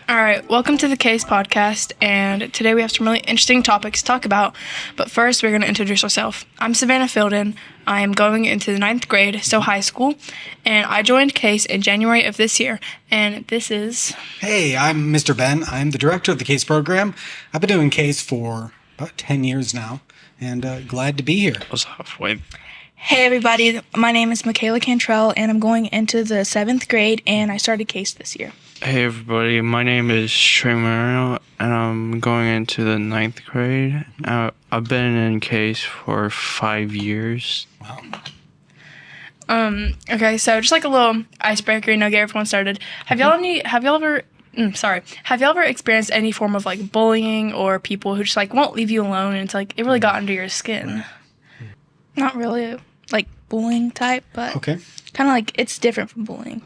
All right, welcome to the Case Podcast, and today we have some really interesting topics to talk about, but first we're going to introduce ourselves. I'm Savannah Fielden. I am going into the 9th grade, so high school, and I joined Case in January of this year, and this is... Hey, I'm Mr. Ben. I'm the director of the Case program. I've been doing Case for about 10 years now, and glad to be here. I was halfway. Hey everybody, my name is Michaela Cantrell, and I'm going into the 7th grade, and I started Case this year. Hey everybody, my name is Trey Marino, and I'm going into the 9th grade. I've been in Case for 5 years. Wow. Okay, so just like a little icebreaker, get everyone started. Have y'all ever experienced any form of like bullying or people who just like won't leave you alone and it's like it really got under your skin? Not really like bullying type, but Okay. kind of like it's different from bullying.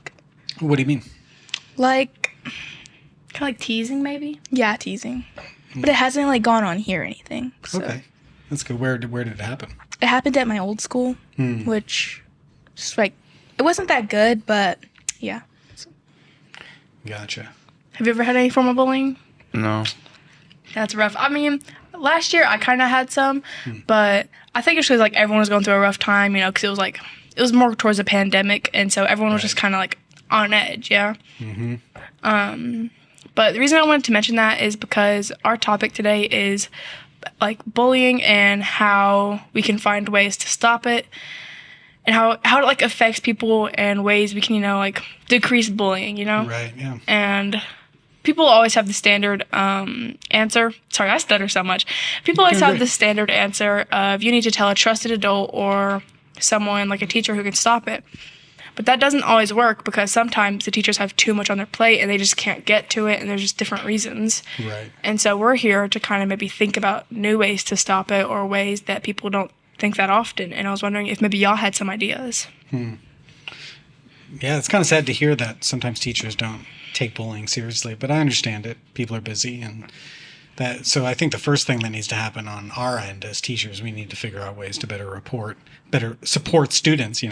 What do you mean? Like, Kind of like teasing, maybe? yeah, teasing. But it hasn't like gone on here or anything. So. Okay. That's good. Where did it happen? It happened at my old school, which just like it wasn't that good, but yeah. Gotcha. Have you ever had any form of bullying? No. That's rough. I mean, last year I kind of had some, but I think it's because like everyone was going through a rough time, because it was more towards the pandemic, and so everyone was just kind of like on edge, yeah. But the reason I wanted to mention that is because our topic today is like bullying and how we can find ways to stop it, and how it like affects people and ways we can like decrease bullying, Right, yeah. And people always have the standard answer. Sorry, I stutter so much. People always have the standard answer of you need to tell a trusted adult or someone like a teacher who can stop it. But that doesn't always work because sometimes the teachers have too much on their plate and they just can't get to it and there's just different reasons. Right. And so we're here to kind of maybe think about new ways to stop it or ways that people don't think that often. And I was wondering if maybe y'all had some ideas. Yeah, it's kind of sad to hear that sometimes teachers don't take bullying seriously, but I understand it. People are busy and that. So I think the first thing that needs to happen on our end as teachers, we need to figure out ways to better support students,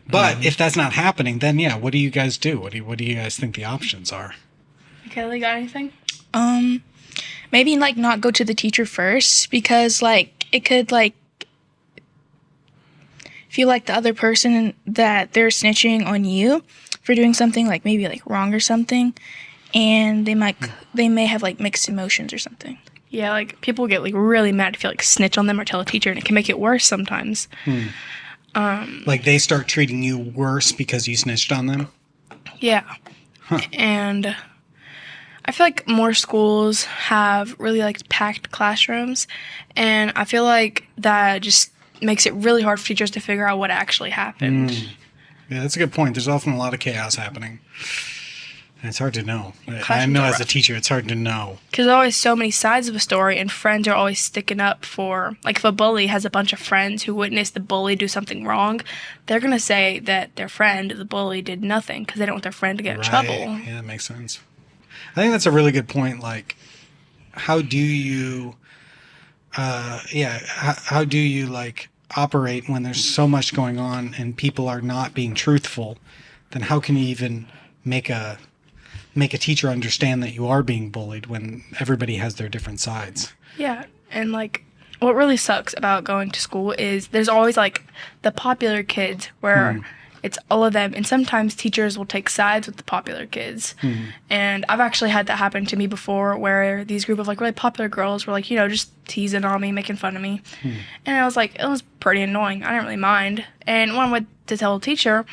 But if that's not happening, then yeah, what do you guys do? What do you guys think the options are? Kelly, got anything? Maybe like not go to the teacher first because like it could like feel like the other person that they're snitching on you for doing something like maybe like wrong or something, and they may have like mixed emotions or something. Yeah, like people get like really mad if you like snitch on them or tell a teacher, and it can make it worse sometimes. Like they start treating you worse because you snitched on them? Yeah. And I feel like more schools have really like packed classrooms, and I feel like that just makes it really hard for teachers to figure out what actually happened. Yeah, that's a good point. There's often a lot of chaos happening. And it's hard to know. I Classrooms know are as rough. a teacher, it's hard to know. Because there's always so many sides of a story, and friends are always sticking up for, like if a bully has a bunch of friends who witnessed the bully do something wrong, they're going to say that their friend, the bully, did nothing because they don't want their friend to get in trouble. Yeah, that makes sense. I think that's a really good point. Like, how do you, how do you like operate when there's so much going on and people are not being truthful? Then how can you even make a teacher understand that you are being bullied when everybody has their different sides? Yeah, and like what really sucks about going to school is there's always like the popular kids where it's all of them, and sometimes teachers will take sides with the popular kids. And I've actually had that happen to me before where these group of like really popular girls were like, just teasing on me, making fun of me. And I was like, it was pretty annoying. I didn't really mind. And when I went to tell a teacher,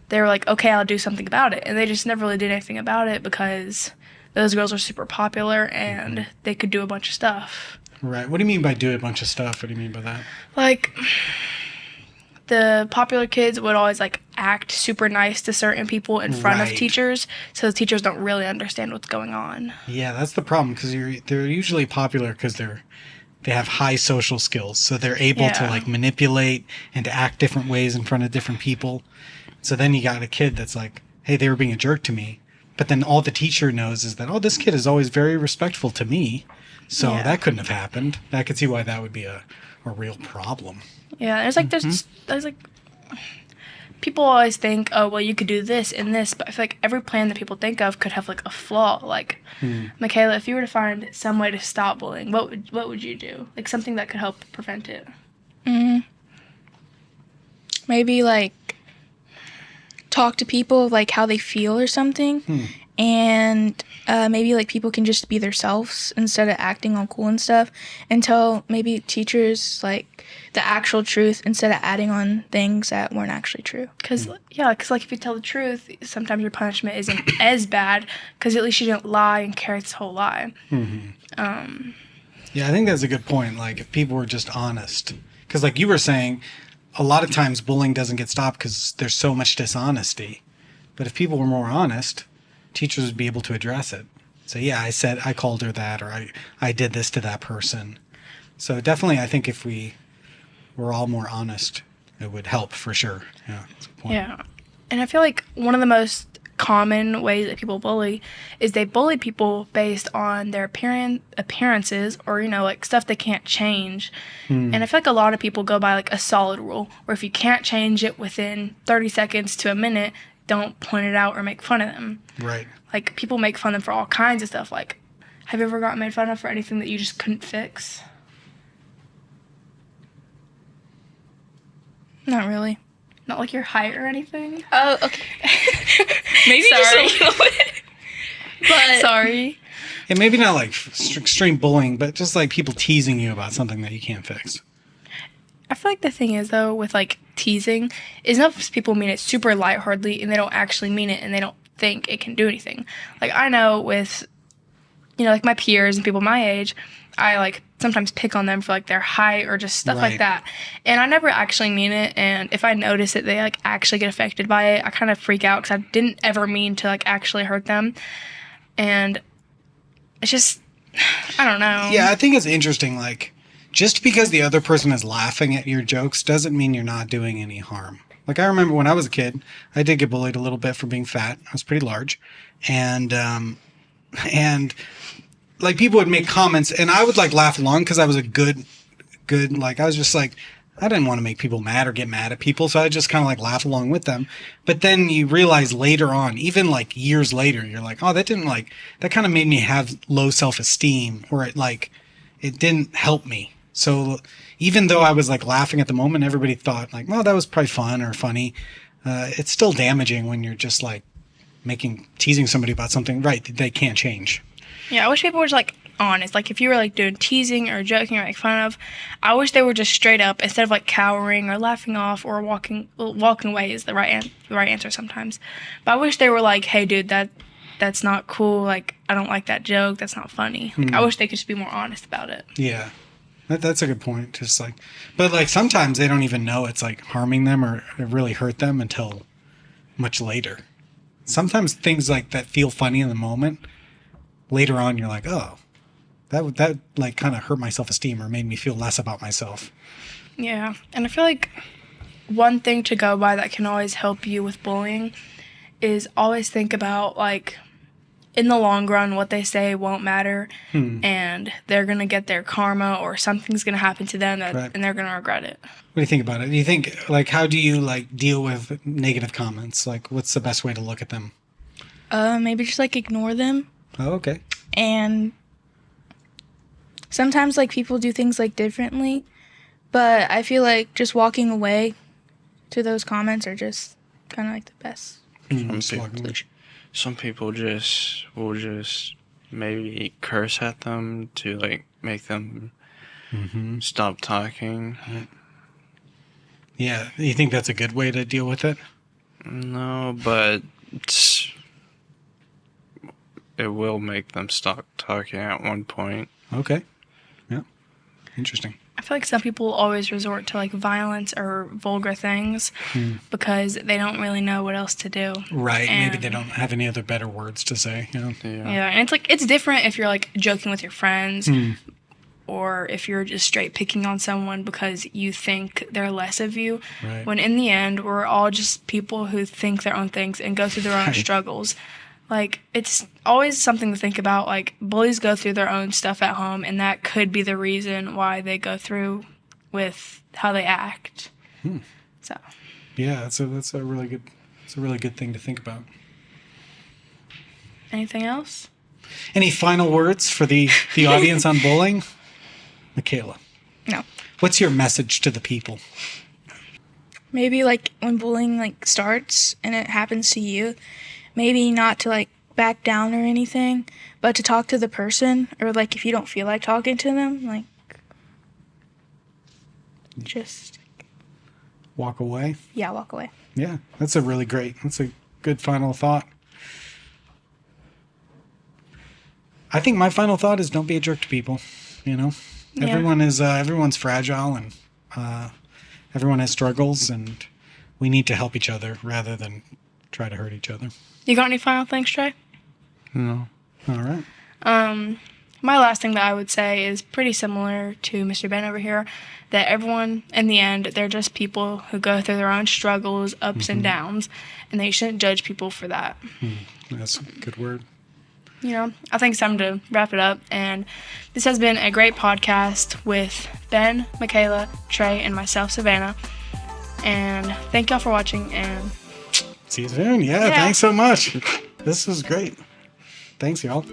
they were like, okay, I'll do something about it. And they just never really did anything about it because those girls are super popular and they could do a bunch of stuff. Right. What do you mean by do a bunch of stuff? What do you mean by that? Like, the popular kids would always like act super nice to certain people in front of teachers, so the teachers don't really understand what's going on. Yeah, that's the problem because they're usually popular because they have high social skills, so they're able to like manipulate and to act different ways in front of different people. So then you got a kid that's like, hey, they were being a jerk to me, but then all the teacher knows is that, oh, this kid is always very respectful to me, so that couldn't have happened. I could see why that would be a real problem. Yeah, there's like people always think, oh, well, you could do this and this, but I feel like every plan that people think of could have like a flaw. Like, Michaela, if you were to find some way to stop bullying, what would you do? Like something that could help prevent it. Maybe like talk to people of like how they feel or something, and maybe like people can just be themselves instead of acting all cool and stuff, and tell maybe teachers like the actual truth instead of adding on things that weren't actually true. Because like if you tell the truth, sometimes your punishment isn't as bad because at least you didn't lie and carry this whole lie. Yeah, I think that's a good point. Like if people were just honest, because like you were saying, a lot of times bullying doesn't get stopped because there's so much dishonesty. But if people were more honest, teachers would be able to address it. So yeah, I called her that, or I did this to that person. So definitely, I think if we were all more honest, it would help for sure. Yeah, that's a good point. Yeah. And I feel like one of the most common ways that people bully is they bully people based on their appearances or, like stuff they can't change. And I feel like a lot of people go by like a solid rule where if you can't change it within 30 seconds to a minute, don't point it out or make fun of them. Right. Like people make fun of them for all kinds of stuff. Like, have you ever gotten made fun of for anything that you just couldn't fix? Not really. Not like your height or anything? Oh, okay. Maybe Sorry. just a little bit. But Sorry. Yeah, maybe not like extreme bullying, but just like people teasing you about something that you can't fix. I feel like the thing is, though, with, like, teasing, is enough people mean it super lightheartedly, and they don't actually mean it, and they don't think it can do anything. Like, I know with, like, my peers and people my age, I, like, sometimes pick on them for, like, their height or just stuff like that. And I never actually mean it, and if I notice that they, like, actually get affected by it, I kind of freak out because I didn't ever mean to, like, actually hurt them. And it's just, I don't know. Yeah, I think it's interesting, like, just because the other person is laughing at your jokes doesn't mean you're not doing any harm. Like, I remember when I was a kid, I did get bullied a little bit for being fat. I was pretty large. And like, people would make comments, and I would, like, laugh along because I was a good, like, I was just, like, I didn't want to make people mad or get mad at people, so I just kind of, like, laugh along with them. But then you realize later on, even, like, years later, you're like, oh, that kind of made me have low self-esteem, or it didn't help me. So even though I was, like, laughing at the moment, everybody thought, like, well, that was probably fun or funny. It's still damaging when you're just, like, teasing somebody about something, right, that they can't change. Yeah, I wish people were just, like, honest. Like, if you were, like, doing teasing or joking or making fun of, I wish they were just straight up instead of, like, cowering or laughing off or walking away is the right answer sometimes. But I wish they were like, hey, dude, that's not cool. Like, I don't like that joke. That's not funny. Like, I wish they could just be more honest about it. Yeah. That's a good point. Just like, but like sometimes they don't even know it's like harming them or it really hurt them until much later. Sometimes things like that feel funny in the moment. Later on, you're like, oh, that like kind of hurt my self-esteem or made me feel less about myself. Yeah, and I feel like one thing to go by that can always help you with bullying is always think about, like, in the long run, what they say won't matter, and they're going to get their karma or something's going to happen to them and they're going to regret it. What do you think about it? Do you think, like, how do you, like, deal with negative comments? Like, what's the best way to look at them? Maybe just, like, ignore them. Oh, okay. And sometimes, like, people do things, like, differently, but I feel like just walking away to those comments are just kind of, like, the best solution. Some people will just maybe curse at them to, like, make them stop talking. Yeah, you think that's a good way to deal with it? No, but it will make them stop talking at one point. Okay. Yeah. Interesting. I feel like some people always resort to, like, violence or vulgar things because they don't really know what else to do. Right. And maybe they don't have any other better words to say. You know? Yeah. And it's, like, it's different if you're, like, joking with your friends or if you're just straight picking on someone because you think they're less of you. Right. When in the end, we're all just people who think their own things and go through their own struggles. Like, it's always something to think about. Like, bullies go through their own stuff at home, and that could be the reason why they go through with how they act. So. Yeah, that's a really good thing to think about. Anything else? Any final words for the audience on bullying? Michaela, No. what's your message to the people? Maybe like when bullying like starts and it happens to you, maybe not to like back down or anything, but to talk to the person, or like if you don't feel like talking to them, like just Walk away? walk away. Yeah, that's a good final thought. I think my final thought is don't be a jerk to people, you know? Yeah. Everyone's fragile, and everyone has struggles, and we need to help each other rather than try to hurt each other. You got any final things, Trey? No. All right. My last thing that I would say is pretty similar to Mr. Ben over here, that everyone, in the end, they're just people who go through their own struggles, ups and downs, and they shouldn't judge people for that. That's a good word. You know, I think it's time to wrap it up, and this has been a great podcast with Ben, Michaela, Trey, and myself, Savannah, and thank y'all for watching, and See you soon. Yeah, thanks so much. This was great. Thanks, y'all.